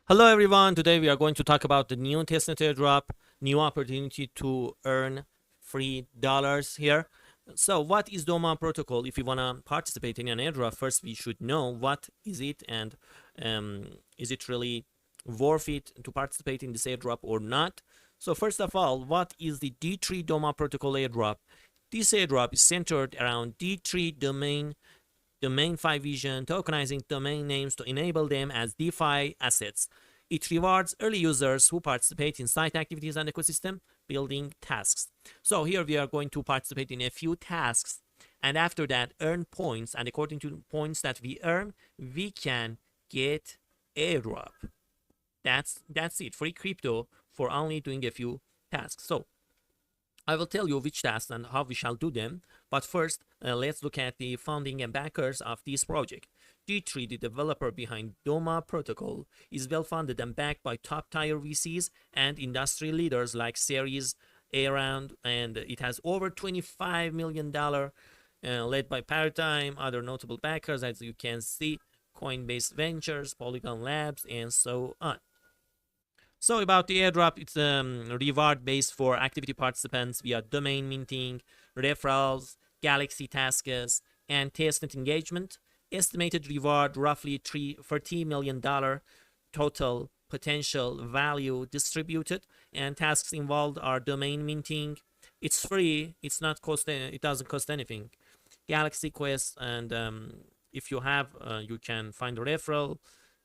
Hello everyone, today we are going to talk about the new testnet airdrop, new opportunity to earn free dollars here. So what is Doma Protocol? If you want to participate in an airdrop, first we should know what is it and is it really worth it to participate in this airdrop or not. So first of all, what is the D3 Doma Protocol airdrop? This airdrop is centered around D3 DomainFi vision, tokenizing domain names to enable them as DeFi assets. It rewards early users who participate in site activities and ecosystem building tasks. So here we are going to participate in a few tasks, and after that earn points, and according to the points that we earn, we can get airdrop. That's it. Free crypto for only doing a few tasks. So I will tell you which tasks and how we shall do them. But first, let's look at the founding and backers of this project. D3, the developer behind Doma Protocol, is well funded and backed by top-tier VCs and industry leaders like Series A round, and it has over $25 million, led by Paradigm, other notable backers as you can see, Coinbase Ventures, Polygon Labs, and so on. So about the airdrop, it's reward based for activity participants via domain minting, referrals, Galxe tasks, and testnet engagement. Estimated reward roughly $30 million total potential value distributed, and tasks involved are domain minting. It's free. It doesn't cost anything. Galxe quests, and if you have, you can find a referral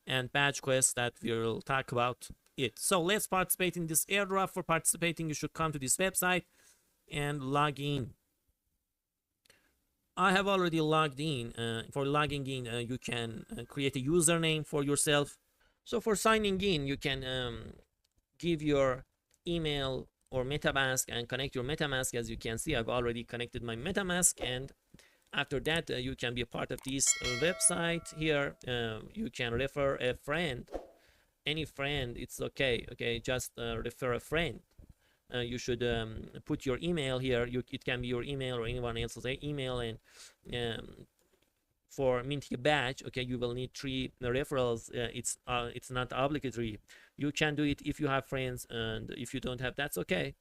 and badge quests that we'll talk about it. So let's participate in this airdrop. For participating, you should come to this website and log in. I have already logged in. For logging in, you can create a username for yourself. So for signing in, you can give your email or MetaMask and connect your MetaMask. As you can see, I've already connected my MetaMask, and after that, you can be a part of this website. Here, you can refer a friend. Any friend, it's okay. Just refer a friend. You should put your email here. It can be your email or anyone else's email, and for minting a badge, you will need 3 referrals. It's not obligatory. You can do it if you have friends, and if you don't have, that's okay.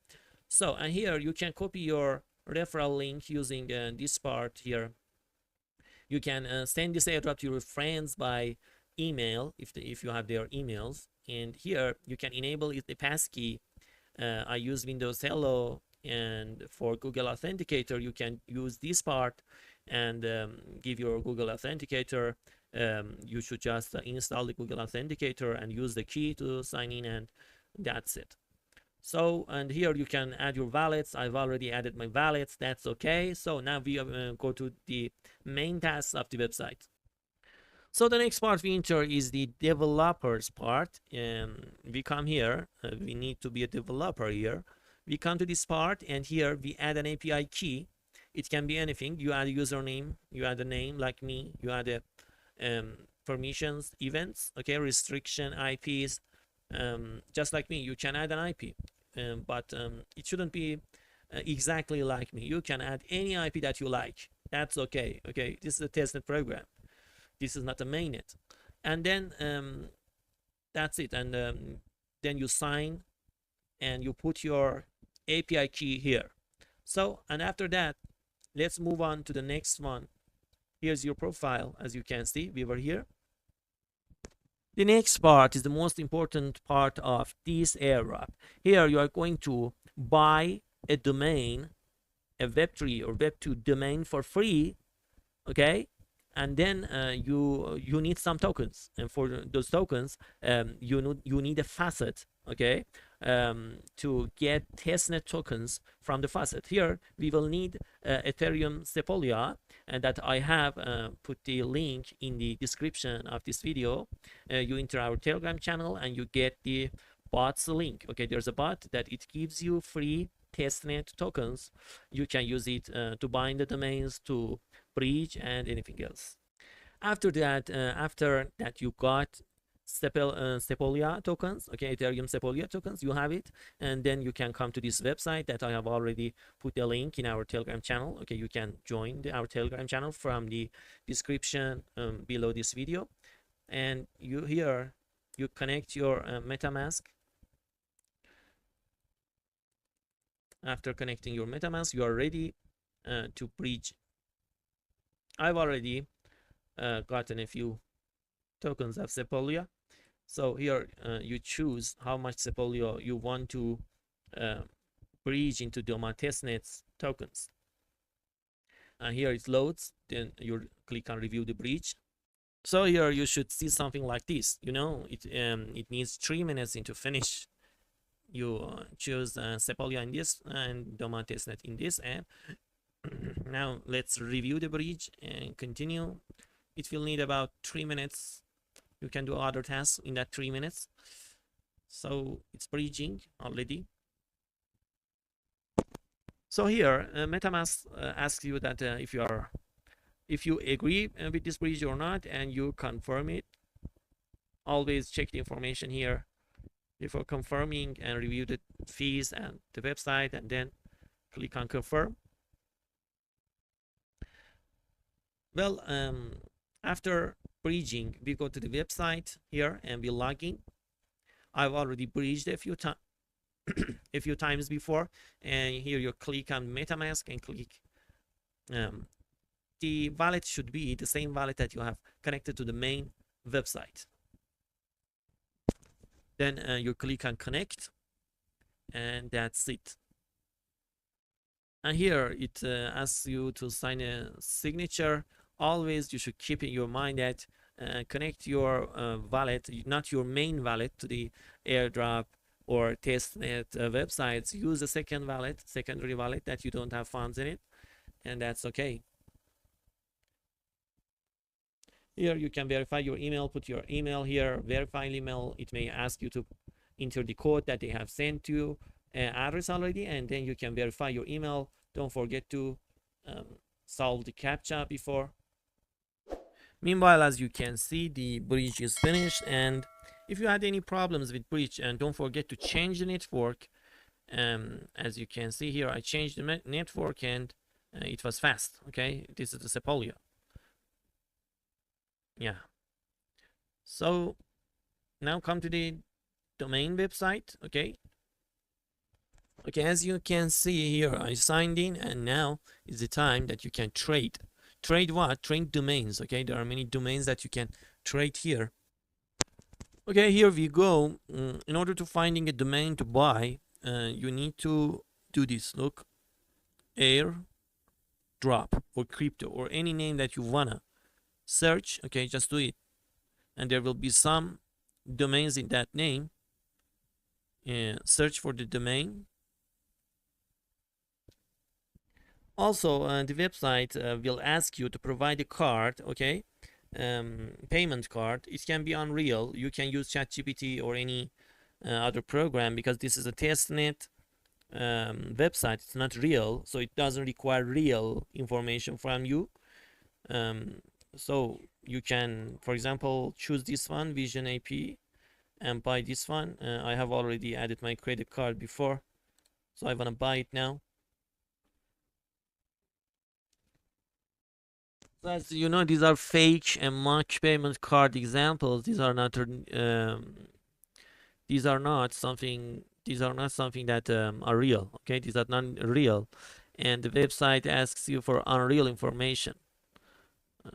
So and here you can copy your referral link using this part here. You can send this airdrop to your friends by email if you have their emails, and here you can enable the passkey. I use Windows Hello, and for Google Authenticator you can use this part and give your Google Authenticator. You should just install the Google Authenticator and use the key to sign in, and that's it. So, and here you can add your wallets. I've already added my wallets. That's okay. So now we go to the main tasks of the website. So the next part we enter is the developers part. We come here. We need to be a developer here. We come to this part, and here we add an API key. It can be anything. You add a username. You add a name like me. You add a permissions, events. Restriction, IPs. Just like me, you can add an IP, but it shouldn't be exactly like me. You can add any IP that you like. That's okay. This is a testnet program. This is not a mainnet. And then that's it. And then you sign and you put your API key here. So, and after that, let's move on to the next one. Here's your profile. As you can see, we were here. The next part is the most important part of this airdrop. Here you are going to buy a domain, a Web3 or Web2 domain for free, and then you need some tokens, and for those tokens you need a facet, to get testnet tokens from the facet. Here we will need Ethereum Sepolia, and that I have put the link in the description of this video. You enter our Telegram channel and you get the bot's link. There's a bot that it gives you free testnet tokens. You can use it to bind the domains, to bridge, and anything else. After that you got Sepolia tokens, Ethereum Sepolia tokens, you have it, and then you can come to this website that I have already put the link in our Telegram channel. You can join our Telegram channel from the description below this video, and you here you connect your MetaMask. After connecting your MetaMask, you are ready to bridge. I've already gotten a few tokens of Sepolia. So here you choose how much Sepolia you want to bridge into Doma Testnet's tokens. And here it loads, then you click on review the bridge. So here you should see something like this. You know, it needs 3 minutes to finish. You choose Sepolia in this and Doma Testnet in this, and now let's review the bridge and continue. It will need about 3 minutes. You can do other tasks in that 3 minutes. So it's bridging already. So here MetaMask asks you that if you agree with this bridge or not, and you confirm it. Always check the information here before confirming and review the fees and the website, and then click on confirm. Well, after bridging, we go to the website here and we log in. I've already bridged a few times before, and here you click on MetaMask and click the wallet should be the same wallet that you have connected to the main website. Then you click on connect, and that's it. And here it asks you to sign a signature. Always you should keep in your mind that connect your wallet, not your main wallet, to the Airdrop or Testnet websites. Use a secondary wallet that you don't have funds in it, and that's okay. Here you can verify your email, put your email here, verify email. It may ask you to enter the code that they have sent you address already, and then you can verify your email. Don't forget to solve the CAPTCHA before. Meanwhile, as you can see, the bridge is finished, and if you had any problems with bridge, and don't forget to change the network. As you can see here, I changed the network and it was fast. Okay, this is the Sepolia. Yeah. So now come to the domain website. Okay, as you can see here, I signed in, and now is the time that you can trade. Trade what? Trade domains. Okay, there are many domains that you can trade here. Okay, here we go. In order to finding a domain to buy, you need to do this. Look, Airdrop or crypto or any name that you wanna search. Okay, just do it, and there will be some domains in that name. Search for the domain. Also, the website will ask you to provide a card. Okay, payment card. It can be Unreal. You can use ChatGPT or any other program, because this is a testnet website. It's not real, so it doesn't require real information from you. So you can, for example, choose this one, Vision AP, and buy this one. I have already added my credit card before, so I want to buy it now. So as you know, these are fake and mock payment card examples. These are not something that are real. Okay, these are not real, and the website asks you for unreal information,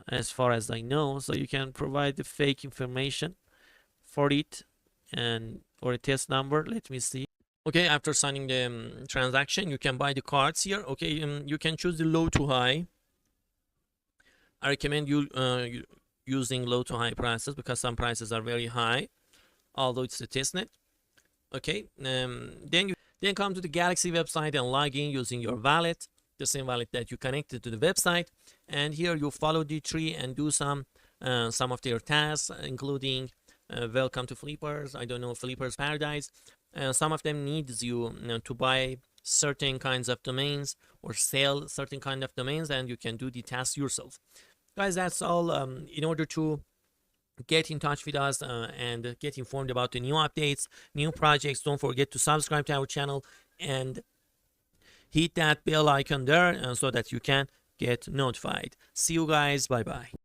as far as I know. So you can provide the fake information for it, and or a test number. Let me see. Okay, after signing the transaction, you can buy the cards here. Okay, you can choose the low to high. I recommend you using low to high prices, because some prices are very high, although it's a testnet. Okay, then come to the Galxe website and log in using your wallet, the same wallet that you connected to the website. And here you follow the tree and do some of their tasks, including welcome to Flippers. I don't know, Flippers Paradise. Some of them needs you to buy certain kinds of domains or sell certain kind of domains, and you can do the task yourself. Guys, that's all. In order to get in touch with us and get informed about the new updates, new projects, don't forget to subscribe to our channel and hit that bell icon there so that you can get notified. See you guys. Bye bye.